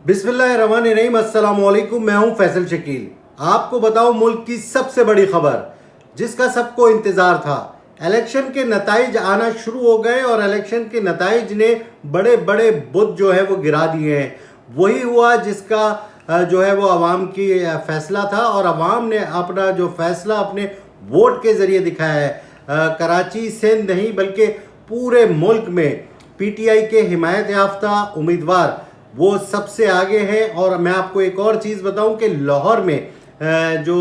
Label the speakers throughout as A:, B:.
A: बिस्मिल्लाहिर्रहमानिर्रहीम, अस्सलाम वालेकुम। मैं हूं फैसल शकील। आपको बताऊं मुल्क की सबसे बड़ी खबर जिसका सबको इंतज़ार था। इलेक्शन के नताइज आना शुरू हो गए और इलेक्शन के नताइज ने बड़े बड़े बुत जो है वो गिरा दिए हैं। वही हुआ जिसका जो है वो अवाम की फैसला था और अवाम ने अपना जो फैसला अपने वोट के ज़रिए दिखाया है। कराची सिंध नहीं बल्कि पूरे मुल्क में PTI के हिमायत याफ्ता उम्मीदवार वो सबसे आगे हैं। और मैं आपको एक और चीज़ बताऊं कि लाहौर में जो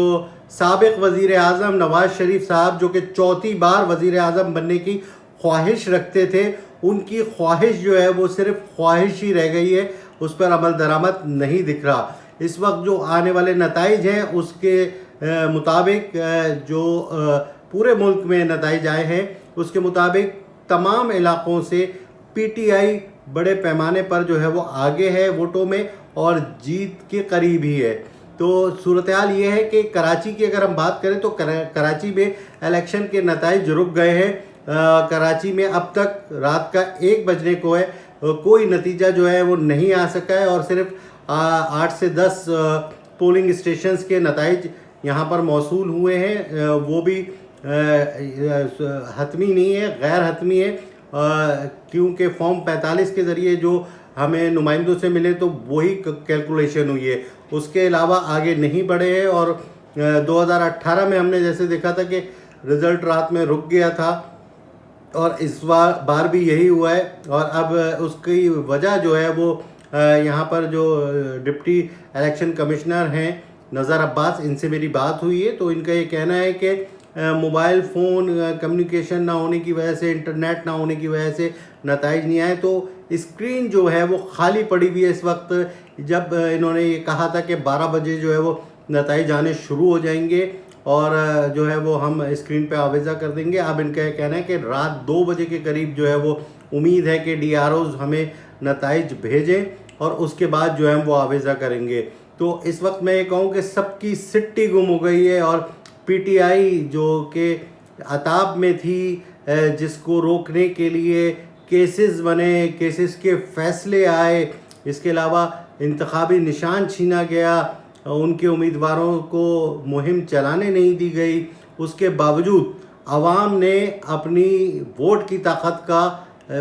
A: साबिक वज़ीर आज़म नवाज़ शरीफ साहब जो कि चौथी बार वज़ीर आज़म बनने की ख्वाहिश रखते थे, उनकी ख्वाहिश जो है वो सिर्फ ख्वाहिश ही रह गई है, उस पर अमल दरामद नहीं दिख रहा। इस वक्त जो आने वाले नताइज हैं उसके मुताबिक जो पूरे मुल्क में नताइज आए हैं उसके मुताबिक तमाम इलाक़ों से PTI बड़े पैमाने पर जो है वो आगे है वोटों में और जीत के करीब ही है। तो सूरत हाल ये है कि कराची की अगर हम बात करें तो कराची में इलेक्शन के नताइज रुक गए हैं। कराची में अब तक रात का 1 बजने को है, कोई नतीजा जो है वो नहीं आ सका है और सिर्फ 8 से 10 पोलिंग स्टेशंस के नताइज यहाँ पर मौसूल हुए हैं। वो भी हतमी नहीं है, गैर हतमी है, क्योंकि फॉर्म 45 के ज़रिए जो हमें नुमाइंदों से मिले तो वही कैलकुलेशन हुई है, उसके अलावा आगे नहीं बढ़े हैं। और 2018 में हमने जैसे देखा था कि रिज़ल्ट रात में रुक गया था और इस बार भी यही हुआ है। और अब उसकी वजह जो है वो यहाँ पर जो डिप्टी इलेक्शन कमिश्नर हैं नज़र अब्बास, इनसे मेरी बात हुई है तो इनका ये कहना है कि मोबाइल फ़ोन कम्युनिकेशन ना होने की वजह से, इंटरनेट ना होने की वजह से नताइज नहीं आए। तो स्क्रीन जो है वो खाली पड़ी हुई है इस वक्त। जब इन्होंने ये कहा था कि 12 बजे जो है वो नताइज आने शुरू हो जाएंगे और जो है वो हम स्क्रीन पे आवेज़ा कर देंगे। अब इनका ये कहना है कि रात 2 बजे के करीब जो है वो उम्मीद है कि DROs हमें नताइज भेजें और उसके बाद जो है वो आवेज़ा करेंगे। तो इस वक्त मैं ये कहूँ कि सबकी सिट्टी गुम हो गई है और PTI जो कि अताब में थी, जिसको रोकने के लिए केसेस बने, केसेस के फैसले आए, इसके अलावा इंतखाबी निशान छीना गया, उनके उम्मीदवारों को मुहिम चलाने नहीं दी गई, उसके बावजूद आवाम ने अपनी वोट की ताकत का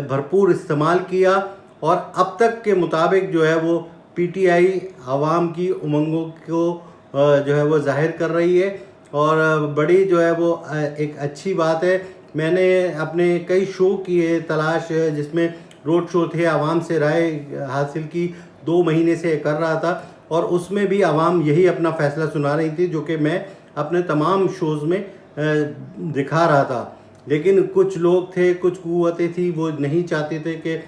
A: भरपूर इस्तेमाल किया और अब तक के मुताबिक जो है वो PTI आवाम की उमंगों को जो है वो जाहिर कर रही है और बड़ी जो है वो एक अच्छी बात है। मैंने अपने कई शो किए तलाश जिसमें रोड शो थे, आवाम से राय हासिल की, 2 महीने से कर रहा था और उसमें भी आवाम यही अपना फ़ैसला सुना रही थी जो कि मैं अपने तमाम शोज़ में दिखा रहा था। लेकिन कुछ लोग थे, कुछ कुव्वतें थी, वो नहीं चाहते थे कि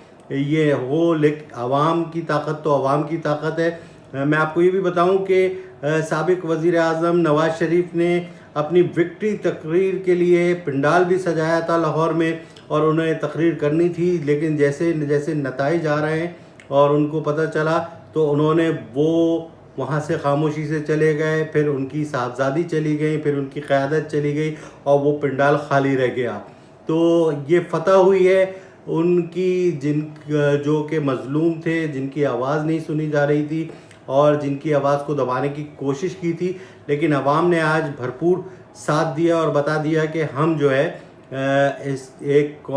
A: ये हो, लेकिन आवाम की ताकत तो आवाम की ताकत है। मैं आपको ये भी बताऊं कि साबिक वज़ीर आज़म नवाज़ शरीफ ने अपनी विक्ट्री तकरीर के लिए पंडाल भी सजाया था लाहौर में और उन्हें तकरीर करनी थी, लेकिन जैसे जैसे नताइज आ रहे हैं और उनको पता चला तो उन्होंने वो वहाँ से खामोशी से चले गए। फिर उनकी साहबजादी चली गई, फिर उनकी क़यादत चली गई और वो पंडाल खाली रह गया। तो ये फतह हुई है उनकी जो कि मज़लूम थे, जिनकी आवाज़ नहीं सुनी जा रही थी और जिनकी आवाज़ को दबाने की कोशिश की थी, लेकिन अवाम ने आज भरपूर साथ दिया और बता दिया कि हम जो है इस एक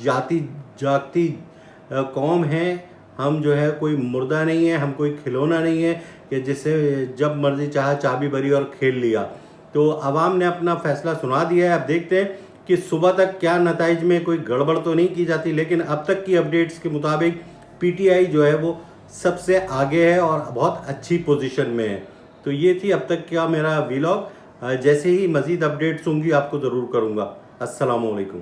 A: जागती कौम हैं, हम जो है कोई मुर्दा नहीं है, हम कोई खिलौना नहीं है कि जिससे जब मर्ज़ी चाहा चाबी भरी और खेल लिया। तो अवाम ने अपना फ़ैसला सुना दिया है। अब देखते हैं कि सुबह तक क्या नताइज में कोई गड़बड़ तो नहीं की जाती, लेकिन अब तक की अपडेट्स के मुताबिक PTI जो है वो सबसे आगे है और बहुत अच्छी पोजीशन में है। तो ये थी अब तक का मेरा व्लॉग। जैसे ही मज़ीद अपडेट्स होंगी आपको ज़रूर करूँगा। अस्सलामु अलैकुम।